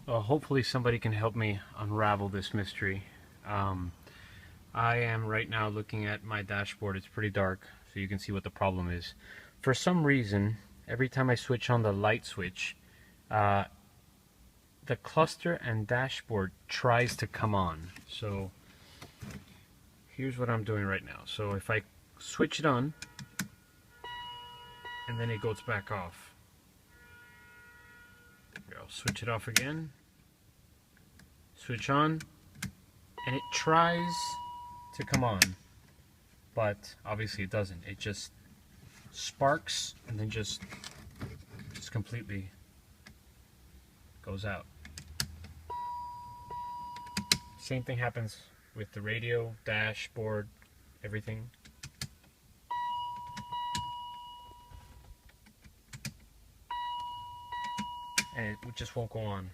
Hopefully somebody can help me unravel this mystery. I am right now looking at my dashboard. It's pretty dark, so you can see what the problem is. For some reason, every time I switch on the light switch, the cluster and dashboard tries to come on. So here's what I'm doing right now. So if I switch it on, and then it goes back off. I'll switch it off again, switch on, and it tries to come on, but obviously it doesn't. It just sparks and then just completely goes out. Same thing happens with the radio, dashboard, everything. And it just won't go on.